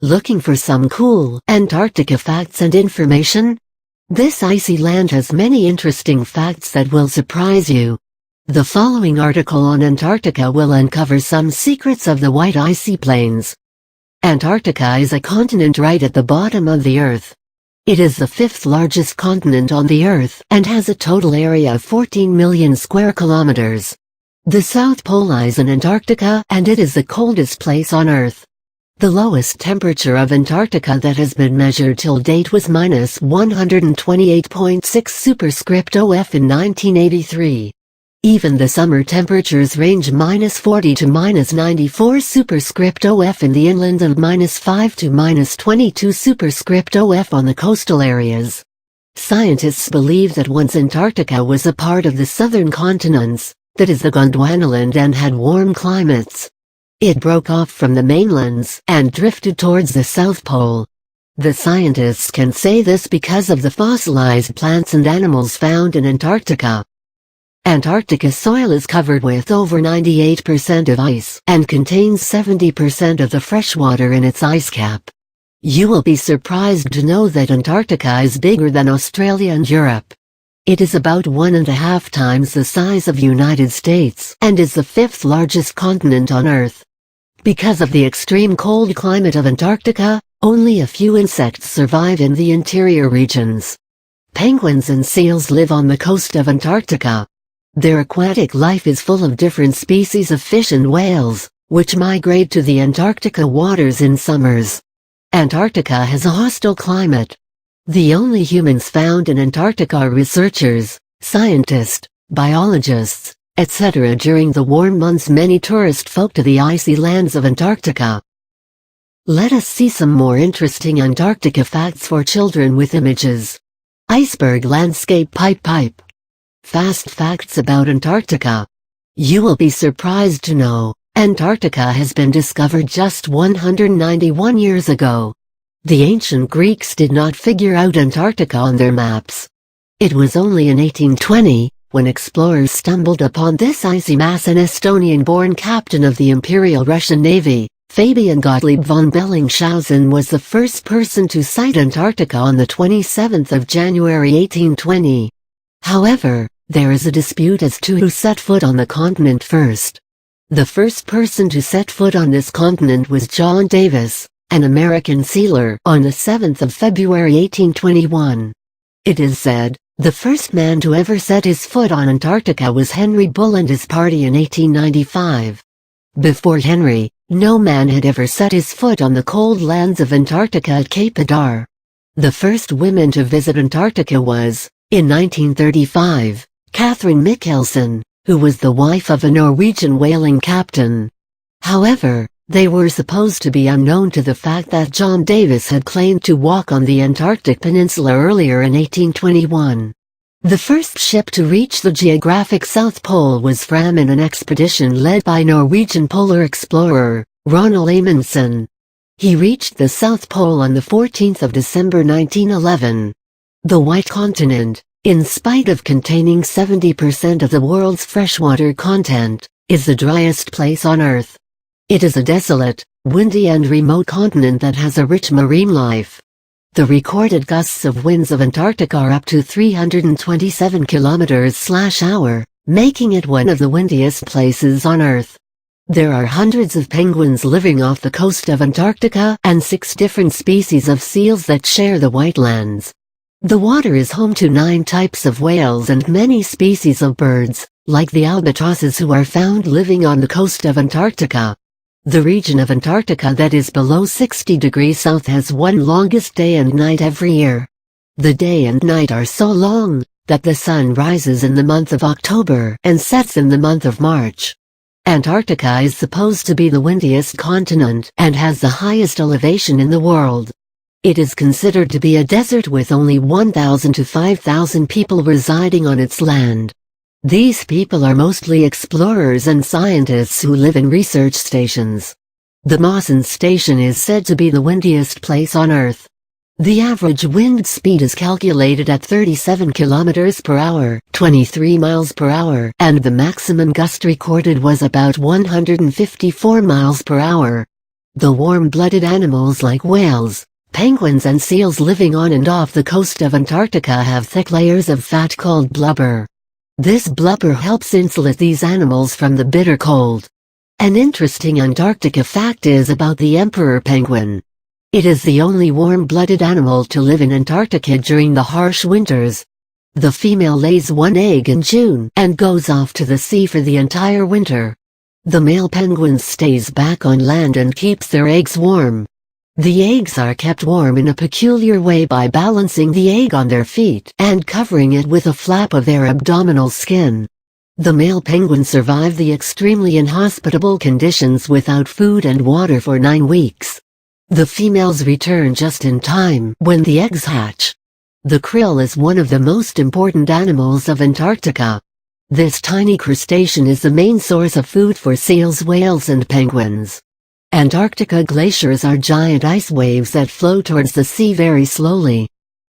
Looking for some cool Antarctica facts and information? This icy land has many interesting facts that will surprise you. The following article on Antarctica will uncover some secrets of the white icy plains. Antarctica is a continent right at the bottom of the Earth. It is the fifth largest continent on the Earth and has a total area of 14 million square kilometers. The South Pole lies in Antarctica and it is the coldest place on Earth. The lowest temperature of Antarctica that has been measured till date was minus 128.6 superscript OF in 1983. Even the summer temperatures range minus 40 to minus 94 superscript OF in the inland and minus 5 to minus 22 superscript OF on the coastal areas. Scientists believe that once Antarctica was a part of the southern continents, that is the Gondwanaland, and had warm climates. It broke off from the mainlands and drifted towards the South Pole. The scientists can say this because of the fossilized plants and animals found in Antarctica. Antarctica soil is covered with over 98% of ice and contains 70% of the freshwater in its ice cap. You will be surprised to know that Antarctica is bigger than Australia and Europe. It is about 1.5 times the size of United States and is the fifth largest continent on Earth. Because of the extreme cold climate of Antarctica, only a few insects survive in the interior regions. Penguins and seals live on the coast of Antarctica. Their aquatic life is full of different species of fish and whales, which migrate to the Antarctica waters in summers. Antarctica has a hostile climate. The only humans found in Antarctica are researchers, scientists, biologists, etc. During the warm months many tourists flock to the icy lands of Antarctica. Let us see some more interesting Antarctica facts for children with images. Iceberg Landscape Pipe. Fast facts about Antarctica. You will be surprised to know, Antarctica has been discovered just 191 years ago. The ancient Greeks did not figure out Antarctica on their maps. It was only in 1820, when explorers stumbled upon this icy mass, an Estonian-born captain of the Imperial Russian Navy, Fabian Gottlieb von Bellingshausen, was the first person to sight Antarctica on the 27th of January 1820. However, there is a dispute as to who set foot on the continent first. The first person to set foot on this continent was John Davis, an American sealer, on the 7th of February 1821. It is said, the first man to ever set his foot on Antarctica was Henry Bull and his party in 1895. Before Henry, no man had ever set his foot on the cold lands of Antarctica at Cape Adare. The first woman to visit Antarctica was, in 1935, Catherine Michelson, who was the wife of a Norwegian whaling captain. However, they were supposed to be unknown to the fact that John Davis had claimed to walk on the Antarctic Peninsula earlier in 1821. The first ship to reach the geographic South Pole was Fram in an expedition led by Norwegian polar explorer, Ronald Amundsen. He reached the South Pole on the 14th of December 1911. The White Continent, in spite of containing 70% of the world's freshwater content, is the driest place on Earth. It is a desolate, windy and remote continent that has a rich marine life. The recorded gusts of winds of Antarctica are up to 327 km/h, making it one of the windiest places on Earth. There are hundreds of penguins living off the coast of Antarctica and 6 different species of seals that share the whitelands. The water is home to 9 types of whales and many species of birds, like the albatrosses, who are found living on the coast of Antarctica. The region of Antarctica that is below 60 degrees south has one longest day and night every year. The day and night are so long that the sun rises in the month of October and sets in the month of March. Antarctica is supposed to be the windiest continent and has the highest elevation in the world. It is considered to be a desert with only 1,000 to 5,000 people residing on its land. These people are mostly explorers and scientists who live in research stations. The Mawson Station is said to be the windiest place on Earth. The average wind speed is calculated at 37 km/h, 23 miles per hour, and the maximum gust recorded was about 154 miles per hour. The warm-blooded animals like whales, penguins and seals living on and off the coast of Antarctica have thick layers of fat called blubber. This blubber helps insulate these animals from the bitter cold. An interesting Antarctica fact is about the emperor penguin. It is the only warm-blooded animal to live in Antarctica during the harsh winters. The female lays one egg in June and goes off to the sea for the entire winter. The male penguin stays back on land and keeps their eggs warm. The eggs are kept warm in a peculiar way by balancing the egg on their feet and covering it with a flap of their abdominal skin. The male penguins survive the extremely inhospitable conditions without food and water for 9 weeks. The females return just in time when the eggs hatch. The krill is one of the most important animals of Antarctica. This tiny crustacean is the main source of food for seals, whales and penguins. Antarctica glaciers are giant ice waves that flow towards the sea very slowly.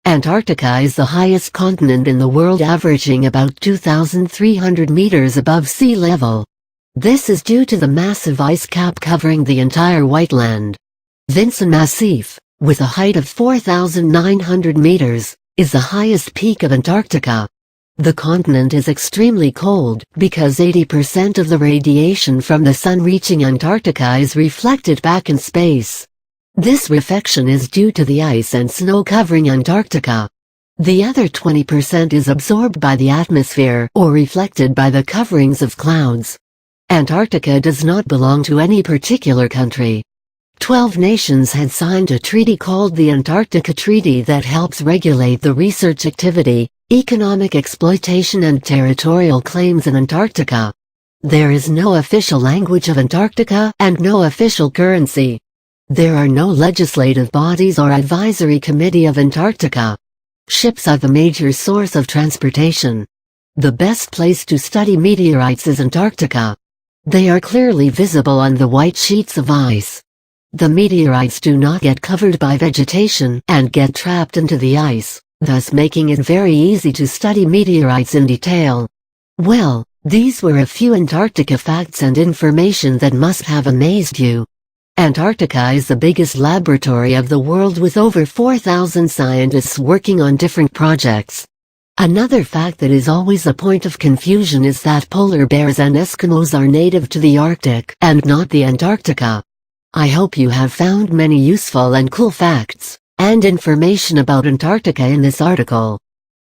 Antarctica is the highest continent in the world, averaging about 2,300 meters above sea level. This is due to the massive ice cap covering the entire whiteland. Vinson Massif, with a height of 4,900 meters, is the highest peak of Antarctica. The continent is extremely cold because 80% of the radiation from the sun reaching Antarctica is reflected back in space. This reflection is due to the ice and snow covering Antarctica. The other 20% is absorbed by the atmosphere or reflected by the coverings of clouds. Antarctica does not belong to any particular country. 12 nations had signed a treaty called the Antarctica Treaty that helps regulate the research activity, economic exploitation and territorial claims in Antarctica. There is no official language of Antarctica and no official currency. There are no legislative bodies or advisory committee of Antarctica. Ships are the major source of transportation. The best place to study meteorites is Antarctica. They are clearly visible on the white sheets of ice. The meteorites do not get covered by vegetation and get trapped into the ice, thus making it very easy to study meteorites in detail. Well, these were a few Antarctica facts and information that must have amazed you. Antarctica is the biggest laboratory of the world with over 4,000 scientists working on different projects. Another fact that is always a point of confusion is that polar bears and Eskimos are native to the Arctic and not the Antarctica. I hope you have found many useful and cool facts and information about Antarctica in this article.